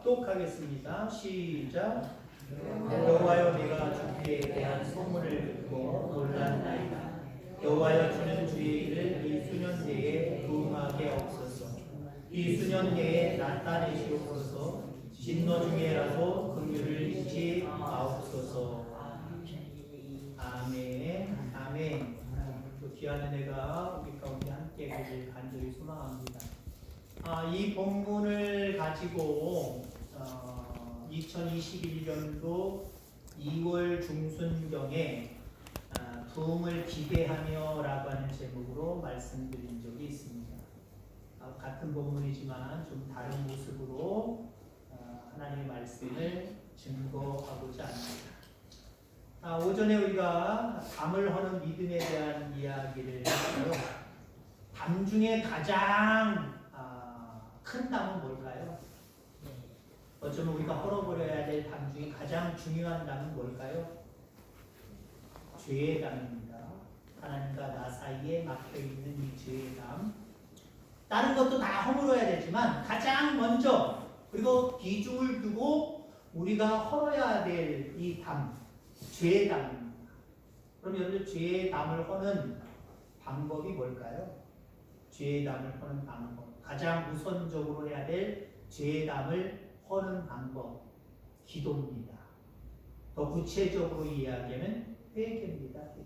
합독하겠습니다. 시작. 여호와여, 내가 주께 대한 소문을 듣고 놀랐나이다. 여호와여, 주는 주의 일을 이 수년 내에 부응하게 없소서. 이 수년 내에 나타내시옵소서. 진노 중에라도 긍휼을 잊지 마옵소서. 아멘. 아멘. 또 귀한 은혜가 우리 가운데 함께 되길 간절히 소망합니다. 이 본문을 가지고 2021년도 2월 중순경에 부흥을 기대하며 라고 하는 제목으로 말씀드린 적이 있습니다. 같은 본문이지만 좀 다른 모습으로 하나님의 말씀을 증거하고자 합니다. 오전에 우리가 담을 허는 믿음에 대한 이야기를 했어요. 담 중에 가장 큰 담은 뭘까요? 어쩌면 우리가 헐어버려야 될 담 중에 가장 중요한 담은 뭘까요? 죄의 담입니다. 하나님과 나 사이에 막혀있는 이 죄의 담. 다른 것도 다 허물어야 되지만 가장 먼저 그리고 비중을 두고 우리가 헐어야 될 이 담, 죄의 담입니다. 그럼 여러분들 죄의 담을 허는 방법이 뭘까요? 죄의 담을 허는 방법, 가장 우선적으로 해야 될 죄의 담을 허는 방법, 기도입니다. 더 구체적으로 이야기하면 회개입니다. 회개.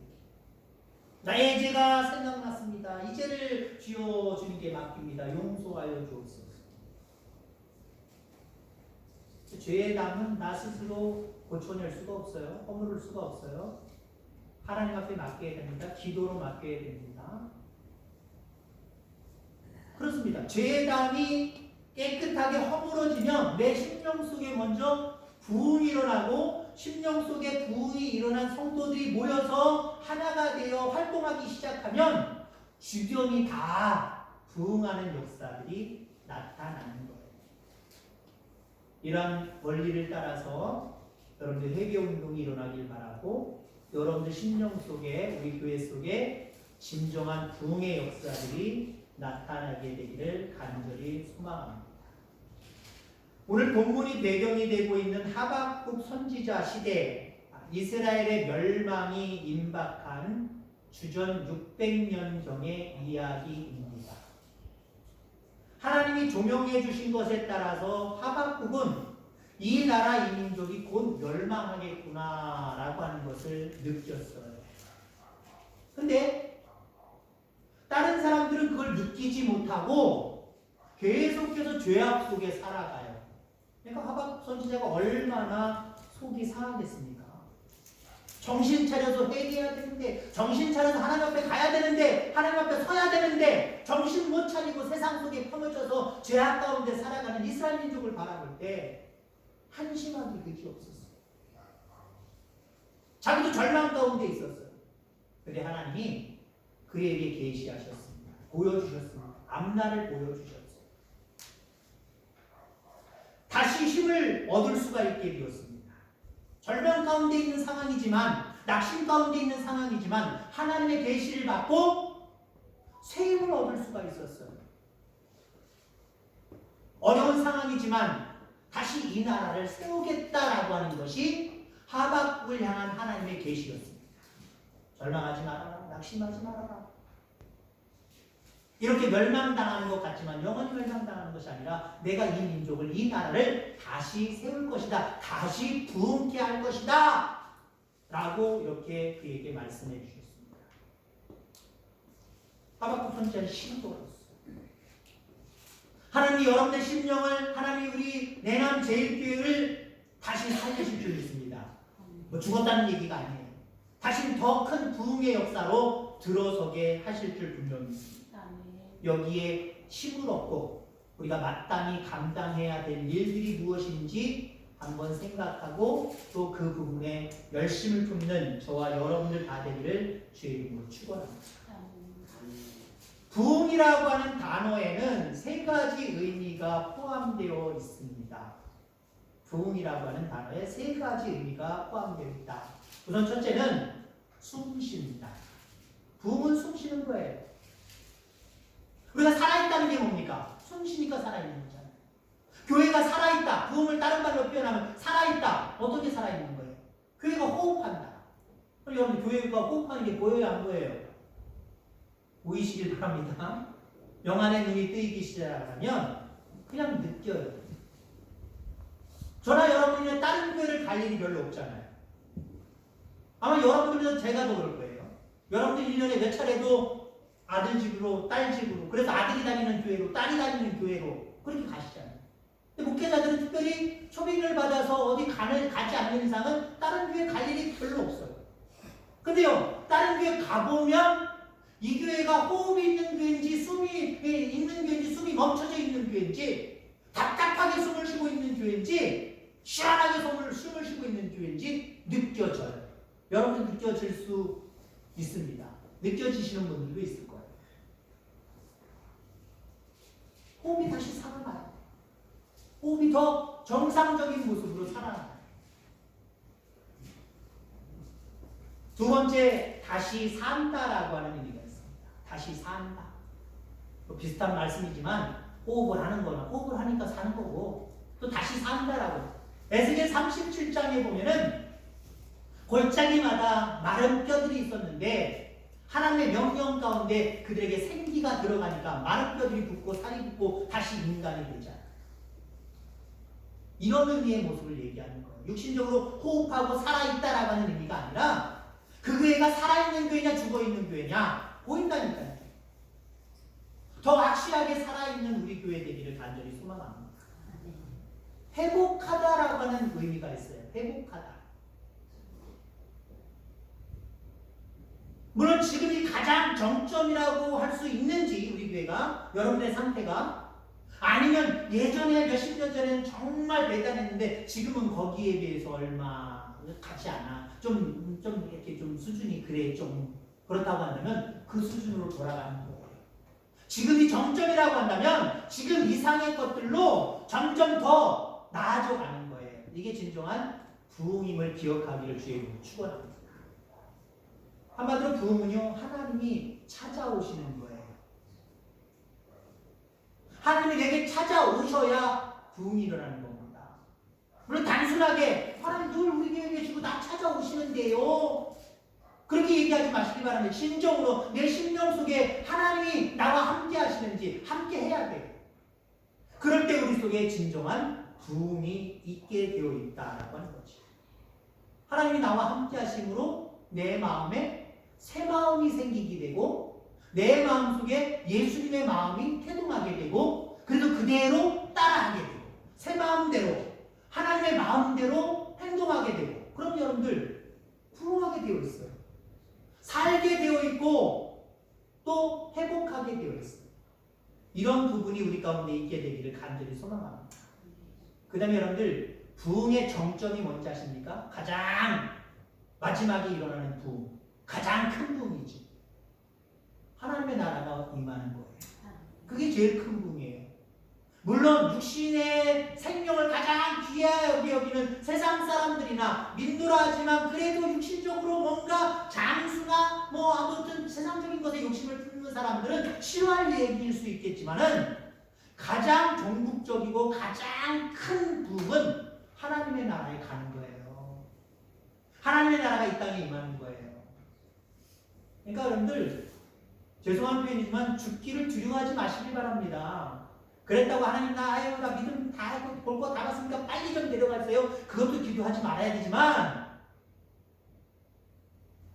나의 죄가 생각났습니다. 이 죄를 주여 주님께 맡깁니다. 용서하여 주옵소서. 죄의 담은 나 스스로 고쳐낼 수가 없어요. 허물을 수가 없어요. 하나님 앞에 맡겨야 됩니다. 기도로 맡겨야 됩니다. 그렇습니다. 죄의 담이 깨끗하게 허물어지면 내 심령 속에 먼저 부흥이 일어나고 심령 속에 부흥이 일어난 성도들이 모여서 하나가 되어 활동하기 시작하면 주변이 다 부흥하는 역사들이 나타나는 거예요. 이러한 원리를 따라서 여러분들 회개운동이 일어나길 바라고 여러분들 심령 속에 우리 교회 속에 진정한 부흥의 역사들이 나타나게 되기를 간절히 소망합니다. 오늘 본문이 배경이 되고 있는 하박국 선지자 시대, 이스라엘의 멸망이 임박한 주전 600년경의 이야기입니다. 하나님이 조명해 주신 것에 따라서 하박국은 이 나라 이 민족이 곧 멸망하겠구나라고 하는 것을 느꼈어요. 근데 다른 사람들은 그걸 느끼지 못하고 계속해서 죄악 속에 살아가요. 그러니까 하박국 선지자가 얼마나 속이 상하겠습니까? 정신 차려서 회개해야 되는데, 정신 차려서 하나님 앞에 가야 되는데, 하나님 앞에 서야 되는데, 정신 못 차리고 세상 속에 퍼져서 죄악 가운데 살아가는 이스라엘 민족을 바라볼 때 한심하기 끝이 없었어요. 자기도 절망 가운데 있었어요. 그런데 하나님이 그에게 계시하셨습니다. 보여주셨습니다. 앞날을 보여주셨어요. 다시 힘을 얻을 수가 있게 되었습니다. 절망 가운데 있는 상황이지만, 낙심 가운데 있는 상황이지만 하나님의 계시를 받고 새 힘을 얻을 수가 있었어요. 어려운 상황이지만 다시 이 나라를 세우겠다라고 하는 것이 하박국을 향한 하나님의 계시였습니다. 절망하지 말아라. 낙심하지 말아라. 이렇게 멸망당하는 것 같지만 영원히 멸망당하는 것이 아니라 내가 이 민족을, 이 나라를 다시 세울 것이다. 다시 부흥케 할 것이다. 라고 이렇게 그에게 말씀해 주셨습니다. 하박국 선지자는 신도 얻었어요. 하나님이 여러분의 심령을, 하나님이 우리 내남 제일교회를 다시 살리실 줄 믿습니다. 뭐 죽었다는 얘기가 아니에요. 다시 더 큰 부흥의 역사로 들어서게 하실 줄 분명히 믿습니다. 여기에 힘을 얻고 우리가 마땅히 감당해야 될 일들이 무엇인지 한번 생각하고 또 그 부분에 열심을 품는 저와 여러분들 다 되기를 주의 이름으로 축원합니다. 부흥이라고 하는 단어에는 세 가지 의미가 포함되어 있습니다. 부흥이라고 하는 단어에 세 가지 의미가 포함되어 있다. 우선 첫째는 숨쉽니다. 부흥은 숨쉬는 거예요. 우리가 살아있다는 게 뭡니까? 숨쉬니까 살아있는 거잖아요. 교회가 살아있다. 부흥을 다른 말로 표현하면 살아있다. 어떻게 살아있는 거예요? 교회가 호흡한다. 그럼 여러분 교회가 호흡하는 게 보여요, 안 보여요? 보이시길 바랍니다. 영안의 눈이 뜨이기 시작하면 그냥 느껴요. 저나 여러분이 다른 교회를 갈 일이 별로 없잖아요. 아마 여러분들도 제가 더 그럴 거예요. 여러분들 1년에 몇 차례도 아들 집으로 딸 집으로, 그래서 아들이 다니는 교회로 딸이 다니는 교회로 그렇게 가시잖아요. 근데 목회자들은 특별히 초빙을 받아서 어디 가지 않는 이상은 다른 교회 갈 일이 별로 없어요. 근데요, 다른 교회 가보면 이 교회가 호흡이 있는 교회인지 숨이 있는 교회인지 숨이 멈춰져 있는 교회인지 답답하게 숨을 쉬고 있는 교회인지 시원하게 숨을 쉬고 있는 교회인지 느껴져요. 여러분들 느껴질 수 있습니다. 느껴지시는 분들도 있을 거예요. 호흡이 다시 살아나요. 호흡이 더 정상적인 모습으로 살아나요. 두 번째, 다시 산다라고 하는 의미가 있습니다. 다시 산다. 비슷한 말씀이지만 호흡을 하는 거나 호흡을 하니까 사는 거고 또 다시 산다라고. 에스겔 37장에 보면은 골짜기마다 마른 뼈들이 있었는데 하나님의 명령 가운데 그들에게 생기가 들어가니까 마른 뼈들이 붙고 살이 붙고 다시 인간이 되잖아요. 이런 의미의 모습을 얘기하는 거예요. 육신적으로 호흡하고 살아있다라고 하는 의미가 아니라 그 교회가 살아있는 교회냐 죽어있는 교회냐 보인다니까요. 더 확실하게 살아있는 우리 교회 되기를 간절히 소망합니다. 회복하다라고 하는 의미가 있어요. 회복하다. 물론 지금이 가장 정점이라고 할 수 있는지 우리 교회가 여러분의 상태가 아니면 예전에 몇십 년 전에는 정말 대단했는데 지금은 거기에 비해서 얼마 가지 않아. 좀 이렇게 좀 수준이 그래 좀 그렇다고 한다면 그 수준으로 돌아가는 거예요. 지금이 정점이라고 한다면 지금 이상의 것들로 점점 더 나아져 가는 거예요. 이게 진정한 부흥임을 기억하기를 주의 이름으로 축원합니다. 한마디로 부흥은요, 하나님이 찾아오시는 거예요. 하나님이 내게 찾아오셔야 부흥이 일어나는 겁니다. 물론 단순하게 하나님 늘 우리 교회에 계시고 나 찾아오시는데요, 그렇게 얘기하지 마시기 바랍니다. 진정으로 내 심령 속에 하나님이 나와 함께 하시는지 함께 해야 돼요. 그럴 때 우리 속에 진정한 부흥이 있게 되어 있다라고 하는 거죠. 하나님이 나와 함께 하심으로 내 마음에 새 마음이 생기게 되고 내 마음속에 예수님의 마음이 태동하게 되고 그래서 그대로 따라하게 되고 새 마음대로 하나님의 마음대로 행동하게 되고 그럼 여러분들 부흥하게 되어 있어요. 살게 되어 있고 또 회복하게 되어 있어요. 이런 부분이 우리 가운데 있게 되기를 간절히 소망합니다. 그 다음에 여러분들 부흥의 정점이 뭔지 아십니까? 가장 마지막에 일어나는 부흥, 가장 큰 부흥이지. 하나님의 나라가 임하는 거예요. 그게 제일 큰 부흥이에요. 물론 육신의 생명을 가장 귀하게 여기는 세상 사람들이나 민노라하지만 그래도 육신적으로 뭔가 장수나 뭐 아무튼 세상적인 것에 욕심을 품는 사람들은 싫어할 얘기일 수 있겠지만은 가장 종국적이고 가장 큰 부흥은 하나님의 나라에 가는 거예요. 하나님의 나라가 이 땅에 임하는 거예요. 그러니까 여러분들 죄송한 표현이지만 죽기를 두려워하지 마시길 바랍니다. 그랬다고 하나님 나 믿음 다 하고 볼 거 다 봤으니까 빨리 좀 데려가세요. 그것도 기도하지 말아야 되지만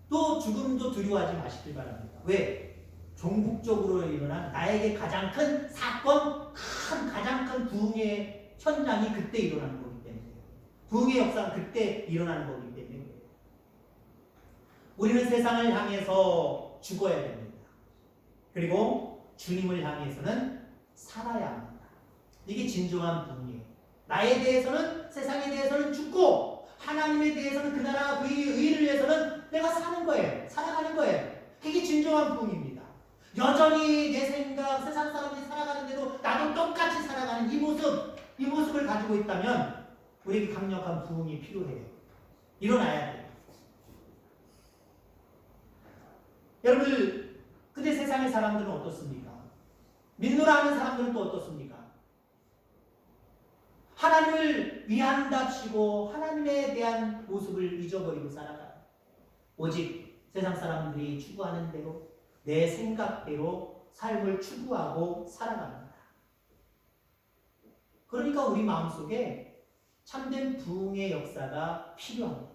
또 죽음도 두려워하지 마시길 바랍니다. 왜? 종국적으로 일어난 나에게 가장 큰 사건, 가장 큰 부흥의 현장이 그때 일어나는 거기 때문에 부흥의 역사가 그때 일어나는 거기 때문에 우리는 세상을 향해서 죽어야 됩니다. 그리고 주님을 향해서는 살아야 합니다. 이게 진정한 부흥이에요. 나에 대해서는 세상에 대해서는 죽고 하나님에 대해서는 그 나라 그의 의를 위해서는 내가 사는 거예요. 살아가는 거예요. 이게 진정한 부흥입니다. 여전히 내 생각, 세상 사람들이 살아가는데도 나도 똑같이 살아가는 이 모습을 가지고 있다면 우리에게 강력한 부흥이 필요해요. 일어나야 돼요. 여러분, 근데 세상의 사람들은 어떻습니까? 믿노라 하는 사람들은 또 어떻습니까? 하나님을 위한답시고 하나님에 대한 모습을 잊어버리고 살아가요. 오직 세상 사람들이 추구하는 대로 내 생각대로 삶을 추구하고 살아갑니다. 그러니까 우리 마음속에 참된 부흥의 역사가 필요합니다.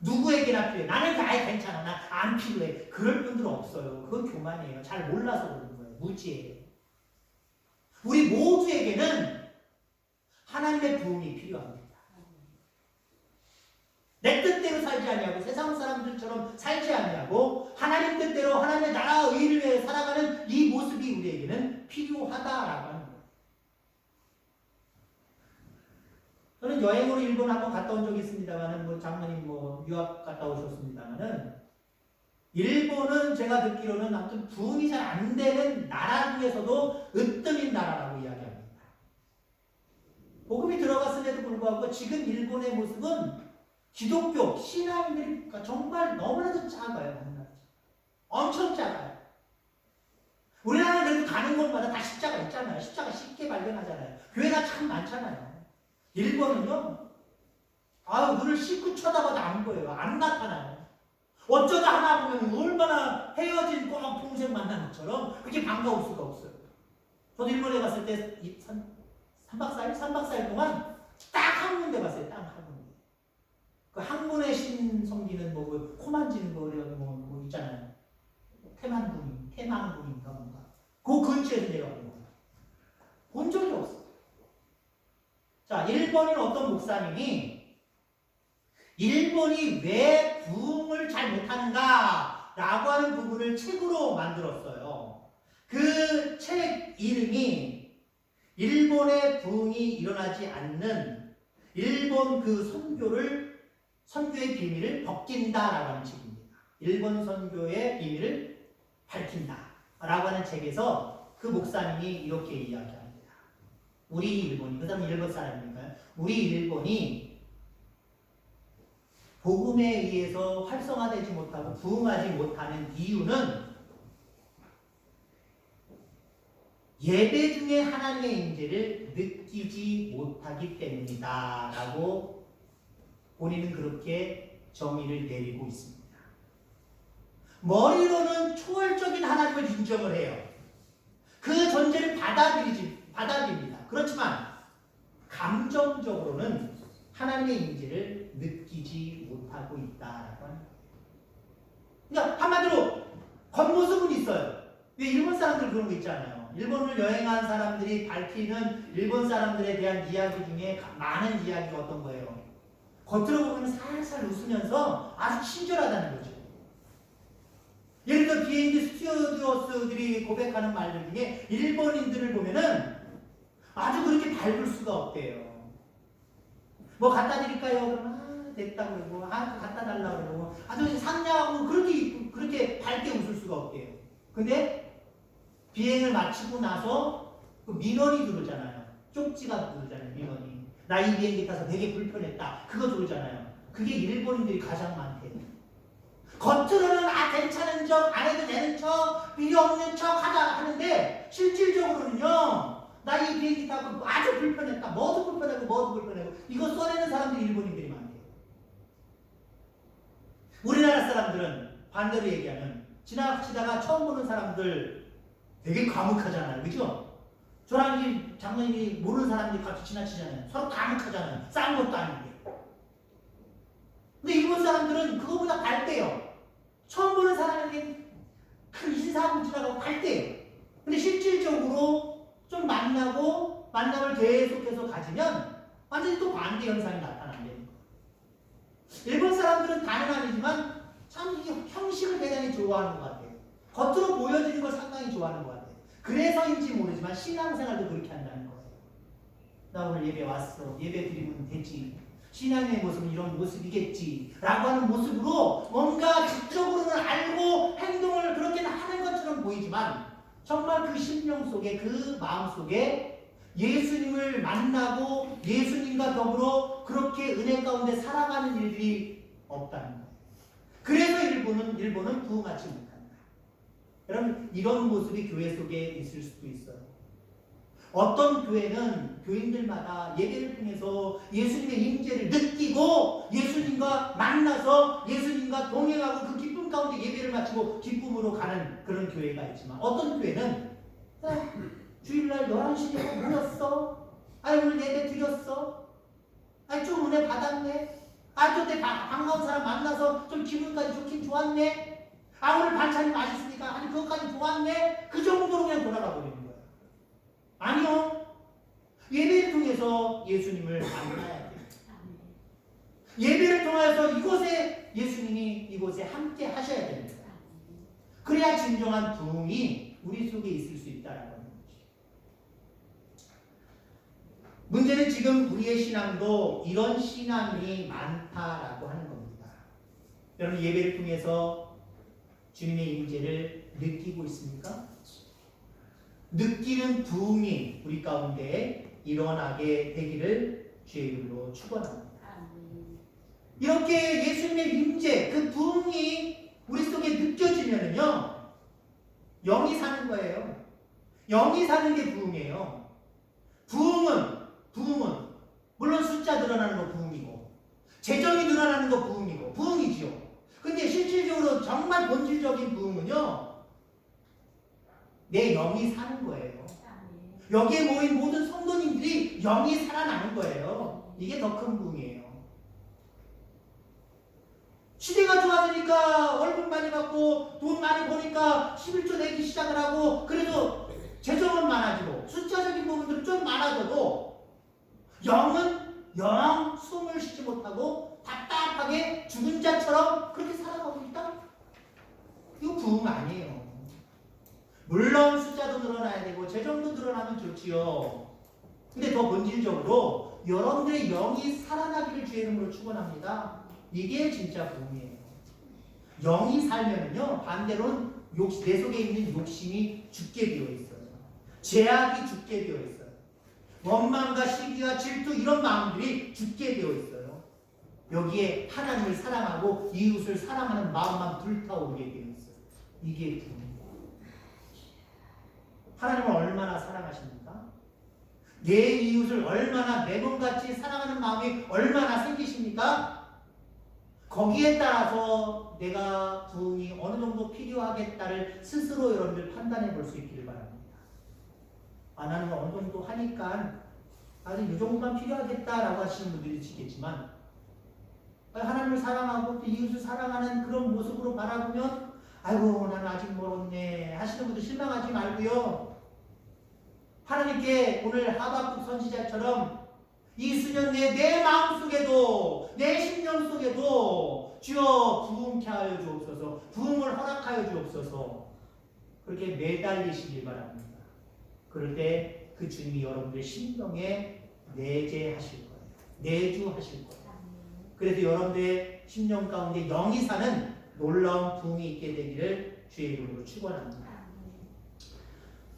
누구에게나 필요해. 나는 아예 괜찮아. 나 안 필요해. 그럴 분들은 없어요. 그건 교만이에요. 잘 몰라서 그러는 거예요. 무지해요. 우리 모두에게는 하나님의 부흥이 필요합니다. 내 뜻대로 살지 아니하고 세상 사람들처럼 살지 아니하고 하나님 뜻대로 하나님의 나라 의를 위해 살아가는 이 모습이 우리에게는 필요하다라고 하는 거예요. 저는 여행으로 일본 한번 갔다 온 적이 있습니다만은 장모님 유학 갔다 오셨습니다만은 일본은 제가 듣기로는 아무튼 부흥이 잘 안 되는 나라 중에서도 으뜸인 나라라고 이야기합니다. 복음이 들어갔음에도 불구하고 지금 일본의 모습은 기독교 신앙인들이 정말 너무나도 작아요. 너무나도. 엄청 작아요. 우리나라는 그래도 가는 곳마다 다 십자가 있잖아요. 십자가 쉽게 발견하잖아요. 교회가 참 많잖아요. 일본은요, 눈을 씻고 쳐다봐도 안 보여요. 안 나타나요. 어쩌다 하나 보면 얼마나 헤어진 꼬막 동생 만난 것처럼 그렇게 반가울 수가 없어요. 저도 일본에 갔을 때 3박 4일 동안 딱 한 군데 갔어요. 딱 한 군데. 그 학문의 신 섬기는 코 만지는 거 있잖아요. 태만궁인가 뭔가. 그 근처에서 내가 본 적이 없어요. 자, 일본인 어떤 목사님이 일본이 왜 부흥을 잘 못하는가 라고 하는 부분을 책으로 만들었어요. 그 책 이름이 일본의 부흥이 일어나지 않는 일본 그 선교의 비밀을 벗긴다라고 하는 책입니다. 일본 선교의 비밀을 밝힌다라고 하는 책에서 그 목사님이 이렇게 이야기합니다. 우리 일본이, 그 사람은 일본 사람이니까요. 우리 일본이 복음에 의해서 활성화되지 못하고 부흥하지 못하는 이유는 예배 중에 하나님의 임재를 느끼지 못하기 때문이다 라고 본인은 그렇게 정의를 내리고 있습니다. 머리로는 초월적인 하나님을 인정을 해요. 그 존재를 받아들입니다. 그렇지만 감정적으로는 하나님의 임재를 느끼지 못하고 있다라고 하는 거예요. 그러니까 한마디로 겉모습은 있어요. 왜 일본 사람들 그런 거 있잖아요. 일본을 여행한 사람들이 밝히는 일본 사람들에 대한 이야기 중에 많은 이야기가 어떤 거예요? 겉으로 보면 살살 웃으면서 아주 친절하다는 거죠. 예를 들어 비행기 스튜어디스들이 고백하는 말들 중에 일본인들을 보면은 아주 그렇게 밝을 수가 없대요. 갖다 드릴까요? 그러면 됐다고 그러고 갖다 달라고 그러고 아주 상냥하고 그렇게 밝게 웃을 수가 없대요. 근데 비행을 마치고 나서 그 민원이 들어오잖아요. 쪽지가 들어오잖아요. 민원이. 나 이 비행기 타서 되게 불편했다. 그거 들어오잖아요. 그게 일본인들이 가장 많대요. 겉으로는 괜찮은 척, 안 해도 되는 척, 필요 없는 척 하는데 실질적으로는요. 나 이 비행기 타고 아주 불편했다. 뭐도 불편하고 이거 써내는 사람들이 일본인들이 많대요. 우리나라 사람들은 반대로 얘기하면 지나치다가 처음 보는 사람들 되게 과묵하잖아요. 그죠? 저랑 장로님이 모르는 사람들이 같이 지나치잖아요. 서로 과묵하잖아요. 싼 것도 아닌데. 근데 일본 사람들은 그거보다 밝대요. 처음 보는 사람에게 큰 인사하고 지나가고 밝대요. 근데 실질적으로 좀 만남을 계속해서 가지면 완전히 또 반대 현상이 나타난다는 거예요. 일본 사람들은 다는 아니지만 참 이게 형식을 대단히 좋아하는 것 같아요. 겉으로 보여지는 걸 상당히 좋아하는 것 같아요. 그래서인지 모르지만 신앙생활도 그렇게 한다는 거예요. 나 오늘 예배 왔어. 예배 드리면 되지. 신앙의 모습은 이런 모습이겠지 라고 하는 모습으로 뭔가 지적으로는 알고 행동을 그렇게 하는 것처럼 보이지만 정말 그 심령 속에 그 마음 속에 예수님을 만나고 예수님과 더불어 그렇게 은혜 가운데 살아가는 일들이 없다는 거예요. 그래서 일본은 부흥하지 못한다. 여러분 이런 모습이 교회 속에 있을 수도 있어요. 어떤 교회는 교인들마다 예배를 통해서 예수님의 임재를 느끼고 예수님과 만나서 예수님과 동행하고 그 기쁨 가운데 예배를 마치고 기쁨으로 가는 그런 교회가 있지만 어떤 교회는 주일날 11시에 모였어? 오늘 예배 드렸어? 좀 은혜 받았네? 그때 반가운 사람 만나서 좀 기분까지 좋긴 좋았네? 오늘 반찬이 맛있으니까 그것까지 좋았네? 그 정도로 그냥 돌아가 버리는 거예요. 아니요. 예배를 통해서 예수님을 만나야 돼요. 예배를 통해서 이곳에 예수님이 이곳에 함께 하셔야 됩니다. 그래야 진정한 부흥이 우리 속에 있을 수 있다라는 거죠. 문제는 지금 우리의 신앙도 이런 신앙이 많다라고 하는 겁니다. 여러분 예배를 통해서 주님의 임재를 느끼고 있습니까? 느끼는 부흥이 우리 가운데 일어나게 되기를 주의 이름으로 축원합니다. 이렇게 예수님의 임재, 그 부흥이 우리 속에 느껴지면은요, 영이 사는 거예요. 영이 사는 게 부흥이에요. 부흥은 물론 숫자 늘어나는 거 부흥이고, 재정이 늘어나는 거 부흥이고, 부흥이지요. 근데 실질적으로 정말 본질적인 부흥은요, 내 영이 사는 거예요. 여기에 모인 모든 성도님들이 영이 살아나는 거예요. 이게 더 큰 부흥이에요. 시대가 좋아지니까 월급 많이 받고 돈 많이 버니까 11조 내기 시작을 하고 그래도 재정은 많아지고 숫자적인 부분들은 좀 많아져도 영은 영 숨을 쉬지 못하고 답답하게 죽은 자처럼 그렇게 살아가고 있다? 이거 부흥 아니에요. 물론 숫자도 늘어나야 되고 재정도 늘어나면 좋지요. 근데 더 본질적으로 여러분들의 영이 살아나기를 주의 이름으로 축원합니다. 이게 진짜 부흥이에요. 영이 살면은요 반대로는 내 속에 있는 욕심이 죽게 되어 있어요. 죄악이 죽게 되어 있어요. 원망과 시기와 질투 이런 마음들이 죽게 되어 있어요. 여기에 하나님을 사랑하고 이웃을 사랑하는 마음만 불타오르게 되어 있어요. 이게 부흥이에요. 하나님을 얼마나 사랑하십니까? 내 이웃을 얼마나 내 몸같이 사랑하는 마음이 얼마나 생기십니까? 거기에 따라서 내가 부흥이 어느 정도 필요하겠다를 스스로 여러분들 판단해 볼 수 있기를 바랍니다. 나는 어느 정도 하니까 아직 이 정도만 필요하겠다라고 하시는 분들이 있겠지만 하나님을 사랑하고 또 이웃을 사랑하는 그런 모습으로 바라보면 나는 아직 멀었네 하시는 분들 실망하지 말고요. 하나님께 오늘 하박국 선지자처럼 이 수년 내 마음속에도 내 심령 속에도 주여 부흥케 하여 주옵소서, 부흥을 허락하여 주옵소서 그렇게 매달리시길 바랍니다. 그럴 때 그 주님이 여러분들의 심령에 내재하실 거예요. 내주하실 거예요. 그래서 여러분들의 심령 가운데 영이 사는 놀라운 부흥이 있게 되기를 주의 이름으로 축원합니다.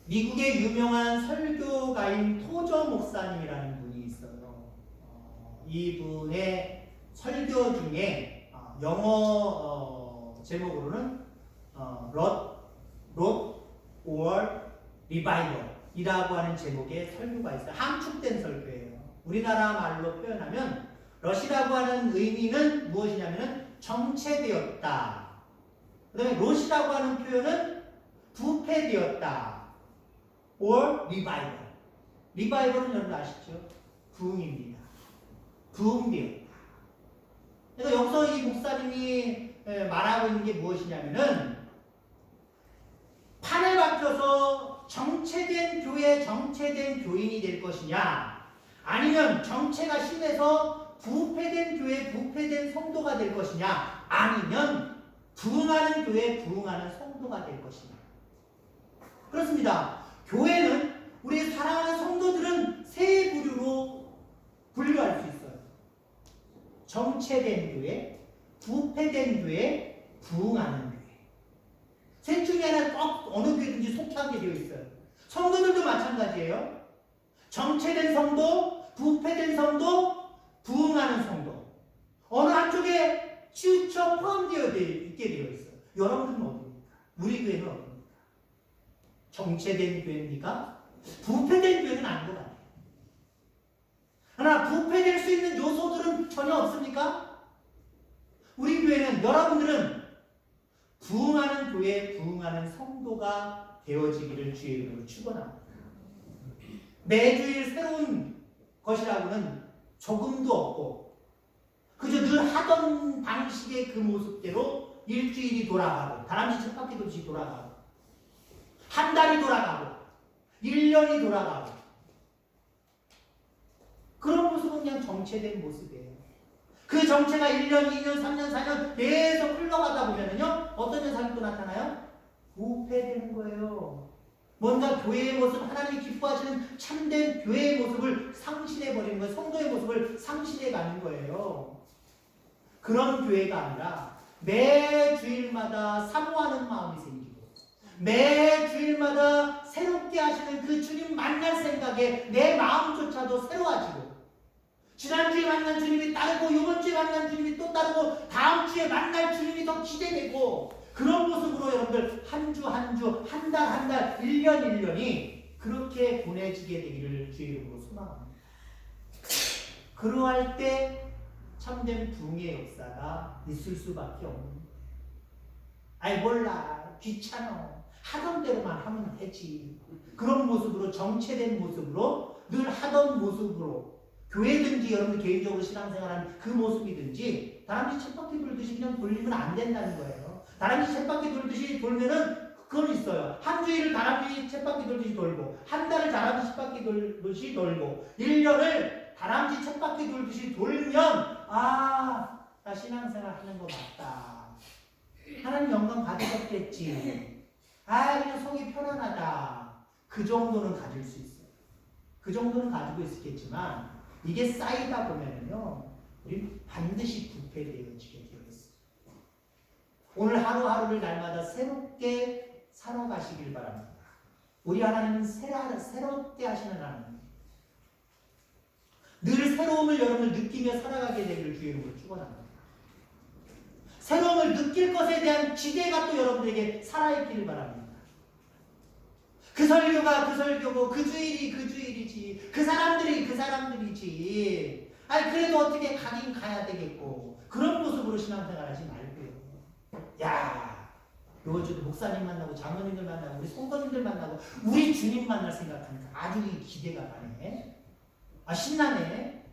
미국의 유명한 설교가인 토저 목사님이라는 분이 있어요. 이분의 설교 중에 영어 제목으로는 Road or Revival 이라고 하는 제목의 설교가 있어요. 함축된 설교예요. 우리나라 말로 표현하면 럿이라고 하는 의미는 무엇이냐면 정체되었다. 그 다음에 롯이라고 하는 표현은 부패되었다. or revival. 리바이벌은 여러분 아시죠? 부흥입니다. 부흥되었다. 그래서 여기서 이 목사님이 말하고 있는 게 무엇이냐면은 판을 바뀌어서 정체된 교회, 정체된 교인이 될 것이냐 아니면 정체가 심해서 부패된 교회, 부패된 성도가 될 것이냐 아니면 부흥하는 교회, 부흥하는 성도가 될 것이냐. 그렇습니다. 교회는 우리 사랑하는 성도들은 세 부류로 분류할 수 있어요. 정체된 교회, 부패된 교회, 부흥하는 교회. 셋 중에 하나 꼭 어느 교회든지 속하게 되어 있어요. 성도들도 마찬가지예요. 정체된 성도, 부패된 성도, 부흥하는 성도. 어느 한쪽에 치우쳐 포함되어 있게 되어 있어요. 여러분들은 어디입니까? 우리 교회는 어디입니까? 정체된 교회입니까? 부패된 교회는 교회는 아닌 것 같아요. 그러나 부패될 수 있는 요소들은 전혀 없습니까? 우리 교회는, 여러분들은 부흥하는 교회, 부흥하는 성도가 되어지기를 주의 이름으로 축원합니다. 매주일 새로운 것이라고는 조금도 없고 그저 늘 하던 방식의 그 모습대로 일주일이 돌아가고 다람쥐 쳇바퀴 돌듯이 돌아가고 한 달이 돌아가고 1년이 돌아가고 그런 모습은 그냥 정체된 모습이에요. 그 정체가 1년, 2년, 3년, 4년 계속 흘러가다 보면은요 어떤 현상이 또 나타나요? 부패되는 거예요. 뭔가 교회의 모습, 하나님이 기뻐하시는 참된 교회의 모습을 상실해버리는 거예요. 성도의 모습을 상실해가는 거예요. 그런 교회가 아니라 매 주일마다 사모하는 마음이 생기고 매 주일마다 새롭게 하시는 그 주님 만날 생각에 내 마음조차도 새로워지고 지난주에 만난 주님이 따르고 이번 주에 만난 주님이 또 따르고 다음 주에 만날 주님이 더 기대되고 그런 모습으로 여러분들 한 주 한 주, 한 달 한 달, 1년 1년이 그렇게 보내지게 되기를 주의 이름으로 소망합니다. 그러할 때 참된 부흥의 역사가 있을 수밖에 없는. 아이 몰라, 귀찮아, 하던 대로만 하면 되지. 그런 모습으로, 정체된 모습으로, 늘 하던 모습으로 교회든지 여러분들 개인적으로 신앙생활하는 그 모습이든지 다람쥐 쳇바퀴 돌듯이 그냥 돌리면 안 된다는 거예요. 다람쥐 쳇바퀴 돌듯이 돌면은 그건 있어요. 한 주일을 다람쥐 쳇바퀴 돌듯이 돌고 한 달을 다람쥐 쳇바퀴 돌듯이 돌고 1년을 다람쥐 쳇바퀴 돌듯이 돌면 아, 나 신앙생활 하는 거 맞다. 하나님 영광 받으셨겠지. 아, 그냥 속이 편안하다. 그 정도는 가질 수 있어요. 그 정도는 가지고 있겠지만 이게 쌓이다 보면은요 우리 반드시 부패되어지게 되어 있어요. 오늘 하루하루를 날마다 새롭게 살아가시길 바랍니다. 우리 하나님은 새롭게 하시는 하나님. 늘 새로움을 여러분을 느끼며 살아가게 되기를 주의 이름으로 축원합니다. 새로움을 느낄 것에 대한 기대가 또 여러분에게 살아있기를 바랍니다. 그 설교가 그 설교고 그 주일이 그 주일이지 그 사람들이 그 사람들이지 아니 그래도 어떻게 가긴 가야 되겠고 그런 모습으로 신앙생활하지 말고요. 야 이번 주도 목사님 만나고 장로님들 만나고 우리 성도님들 만나고 우리 주님 만날 생각하니까 아주 기대가 가네. 아 신나네.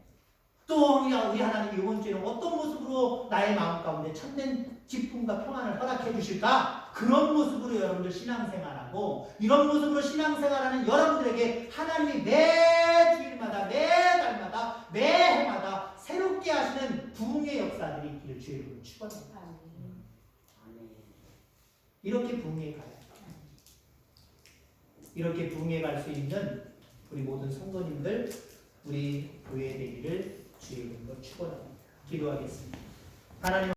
또 우리 하나님이 이번 주에는 어떤 모습으로 나의 마음 가운데 참된 기쁨과 평안을 허락해 주실까? 그런 모습으로 여러분들 신앙생활하고 이런 모습으로 신앙생활하는 여러분들에게 하나님이 매 주일마다 매 달마다 매 해마다 새롭게 하시는 부흥의 역사들이 있기를 주의 이름으로 축원합니다. 이렇게 부흥해 가요. 이렇게 부흥해 갈 수 있는 우리 모든 성도님들 우리 교회 되기를 주의 이름으로 축원합니다. 기도하겠습니다. 하나님